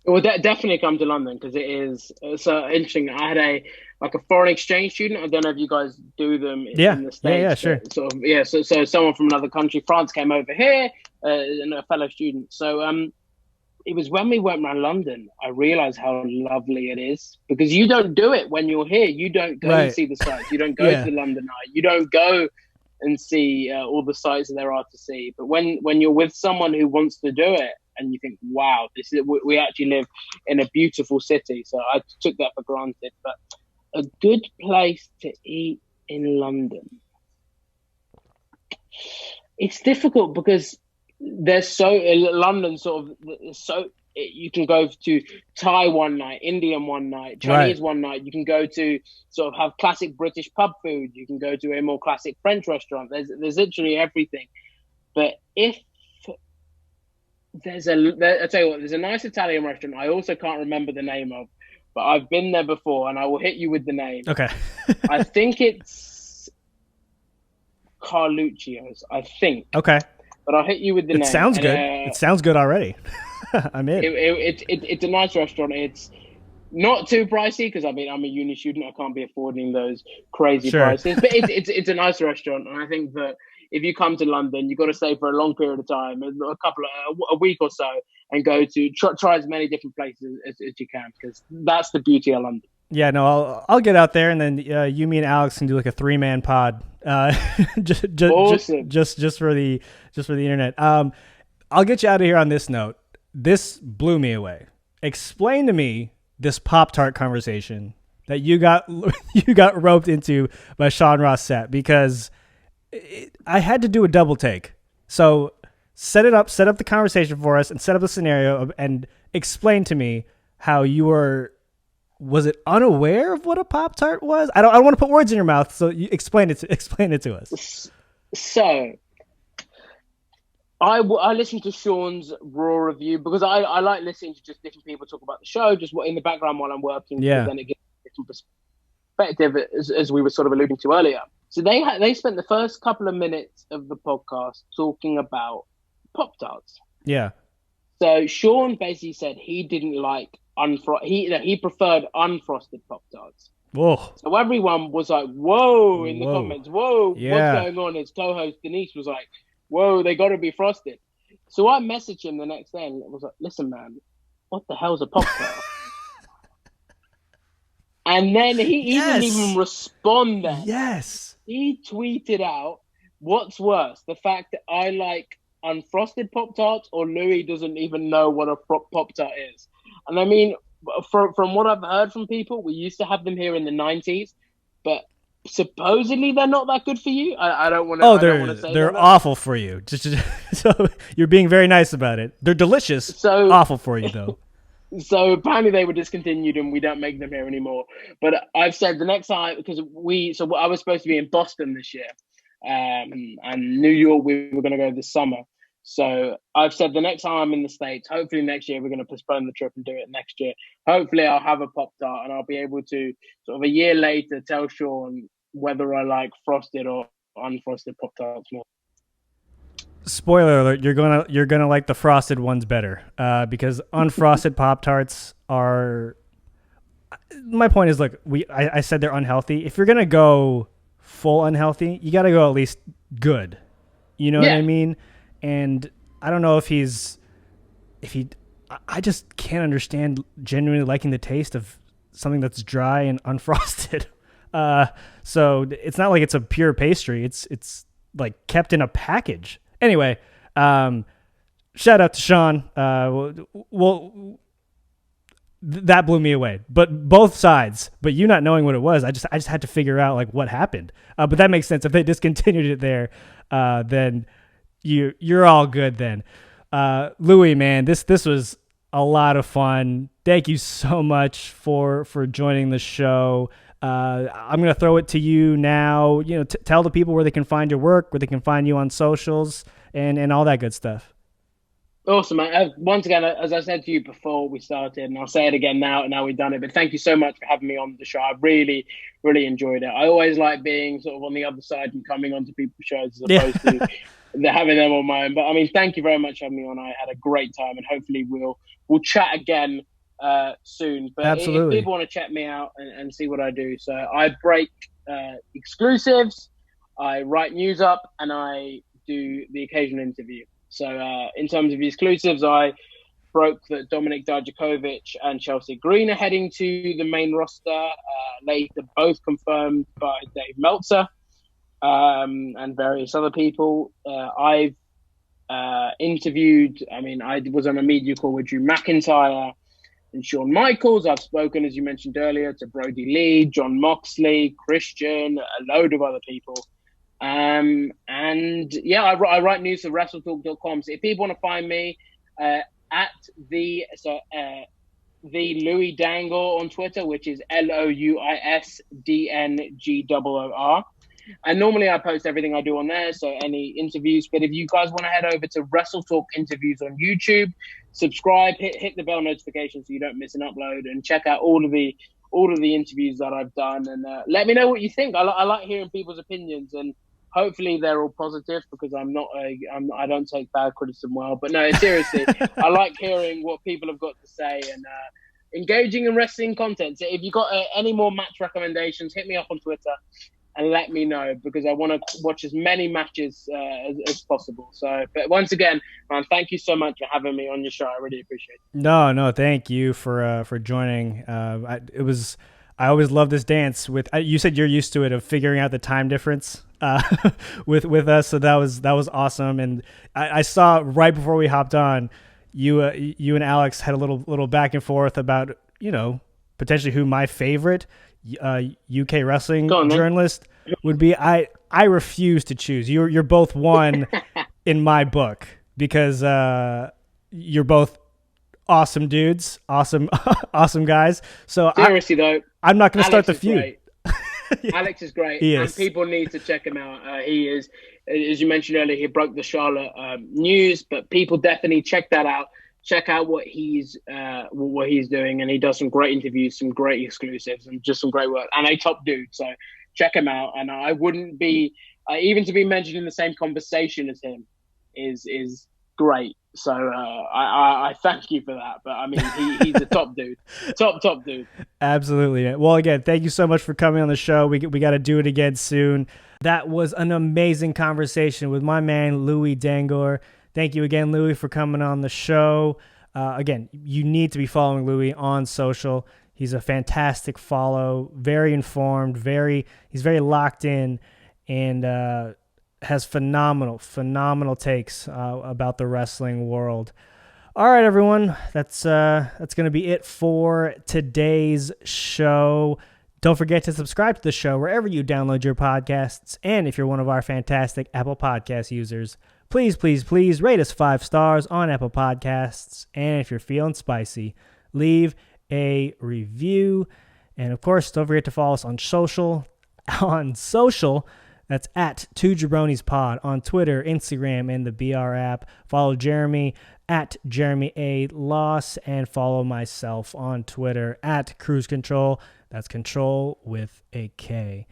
Well, definitely come to London because it's interesting. I like a foreign exchange student. I don't know if you guys do them in the States. Yeah, sure. Sort of, so someone from another country, France, came over here, and a fellow student. So it was when we went around London, I realized how lovely it is, because you don't do it when you're here. You don't go and see the sights. You don't go to the London Eye. You don't go and see all the sights that there are to see. But when you're with someone who wants to do it, and you think, wow, this is, we actually live in a beautiful city. So I took that for granted. But a good place to eat in London, it's difficult because there's London sort of so. You can go to Thai one night, Indian one night, Chinese one night. You can go to sort of have classic British pub food. You can go to a more classic French restaurant. There's literally everything. But if I tell you what, there's a nice Italian restaurant I also can't remember the name of, but I've been there before, and I will hit you with the name. Okay. I think it's Carluccio's, I think. Okay. But I'll hit you with the name. It sounds good. It sounds good already. I'm in. It's a nice restaurant. It's not too pricey, because I mean, I'm a uni student. I can't be affording those crazy prices. But it's a nice restaurant, and I think that if you come to London, you've got to stay for a long period of time, a week or so, and go to try as many different places as you can, because that's the beauty of London. Yeah, no, I'll get out there, and then you, me, and Alex can do like a 3-man pod, awesome. just for the internet. I'll get you out of here on this note. This blew me away. Explain to me this Pop-Tart conversation that you got roped into by Sean Ross Sapp, because I had to do a double take. So set up the conversation for us, and set up a scenario, and explain to me how you were. Was it unaware of what a Pop-Tart was? I don't want to put words in your mouth, so you explain it to us. So I listened to Sean's Raw review, because I like listening to just different people talk about the show, just in the background while I'm working. Yeah. Then it gives a different perspective, as we were sort of alluding to earlier. So they spent the first couple of minutes of the podcast talking about Pop-Tarts. Yeah. So Sean basically said he didn't like he preferred unfrosted Pop-Tarts. Whoa. So everyone was like, whoa, in the comments. Whoa, yeah. What's going on? His co-host Denise was like, whoa, they got to be frosted. So I messaged him the next day and was like, listen, man, what the hell's a Pop-Tart? And then he didn't even respond then. Yes. He tweeted out, what's worse, the fact that I like unfrosted Pop-Tarts, or Louis doesn't even know what a Pop-Tart is? And I mean, from what I've heard from people, we used to have them here in the 90s, but supposedly they're not that good for you. I don't want to. Oh, they're awful for you. So you're being very nice about it. They're delicious. So awful for you though. So apparently they were discontinued and we don't make them here anymore. But I've said the next time, because I was supposed to be in Boston this year, and New York we were going to go this summer. So I've said the next time I'm in the States, hopefully next year, we're going to postpone the trip and do it next year. Hopefully I'll have a Pop-Tart and I'll be able to sort of a year later tell Sean whether I like frosted or unfrosted Pop-Tarts more. Spoiler alert, you're gonna like the frosted ones better, because unfrosted Pop-Tarts are. My point is, look, I said they're unhealthy. If you're gonna go full unhealthy, you got to go at least good. You know what I mean? And I don't know if I just can't understand genuinely liking the taste of something that's dry and unfrosted. So it's not like it's a pure pastry. It's like kept in a package. Anyway, shout out to Sean. That blew me away. But both sides. But you not knowing what it was, I just had to figure out like what happened. But that makes sense. If they discontinued it there, then you're all good then. Louis, man, this was a lot of fun. Thank you so much for joining the show. I'm going to throw it to you now. Tell the people where they can find your work, where they can find you on socials, and all that good stuff. Awesome, man. Once again, as I said to you before we started, and I'll say it again now we've done it, but thank you so much for having me on the show. I really, really enjoyed it. I always like being sort of on the other side and coming onto people's shows as opposed to having them on mine. But I mean, thank you very much for having me on. I had a great time, and hopefully we'll chat again soon. But Absolutely. if people want to check me out and see what I do, so I break exclusives, I write news up, and I do the occasional interview. So in terms of the exclusives, I broke that Dominik Dijakovic and Chelsea Green are heading to the main roster, later both confirmed by Dave Meltzer and various other people. I've interviewed, I was on a media call with Drew McIntyre and Shawn Michaels. I've spoken, as you mentioned earlier, to Brody Lee, John Moxley, Christian, a load of other people. I write news for WrestleTalk.com. So if people want to find me, at the Louis Dangoor on Twitter, which is LOUISDNGOOR. And normally I post everything I do on there, so any interviews. But if you guys want to head over to WrestleTalk interviews on YouTube, subscribe, hit the bell notification so you don't miss an upload, and check out all of the interviews that I've done. And let me know what you think. I like hearing people's opinions, and hopefully they're all positive, because I don't take bad criticism well. But no, seriously, I like hearing what people have got to say and engaging in wrestling content. So if you got any more match recommendations, hit me up on Twitter and let me know, because I want to watch as many matches as possible. So, but once again, man, thank you so much for having me on your show. I really appreciate it. No, thank you for joining. I always love this dance with. You said you're used to it, of figuring out the time difference with us, so that was awesome. And I saw right before we hopped on, you and Alex had a little back and forth about potentially who my favorite UK wrestling journalist would be. I refuse to choose. You're both one in my book, because you're both awesome dudes, awesome guys. So seriously though, I'm not going to start the feud. Alex is great, and people need to check him out. He is, as you mentioned earlier, he broke the Charlotte news, but people definitely check that out. Check out what he's doing, and he does some great interviews, some great exclusives, and just some great work. And a top dude, so check him out. And I wouldn't be even to be mentioned in the same conversation as him is great. So I thank you for that. But I mean, he's a top dude, top dude. Absolutely. Well, again, thank you so much for coming on the show. We got to do it again soon. That was an amazing conversation with my man Louis Dangoor. Thank you again, Louis, for coming on the show. Again, you need to be following Louis on social. He's a fantastic follow, very informed, he's very locked in, and has phenomenal takes about the wrestling world. All right, everyone, that's going to be it for today's show. Don't forget to subscribe to the show wherever you download your podcasts, and if you're one of our fantastic Apple Podcast users, please rate us 5 stars on Apple Podcasts. And if you're feeling spicy, leave a review. And of course, don't forget to follow us on social. That's at 2JabroniesPod on Twitter, Instagram, and the BR app. Follow Jeremy at Jeremy A. Loss, and follow myself on Twitter at Cruise Control. That's control with a K.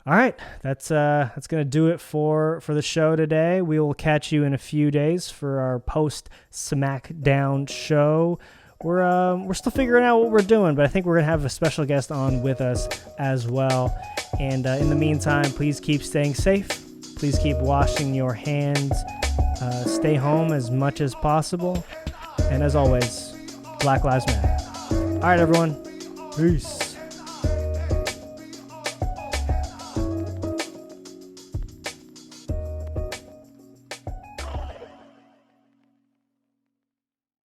All right, that's gonna do it for the show today. We will catch you in a few days for our post SmackDown show. We're still figuring out what we're doing, but I think we're gonna have a special guest on with us as well. And in the meantime, please keep staying safe. Please keep washing your hands. Stay home as much as possible. And as always, Black Lives Matter. All right, everyone. Peace.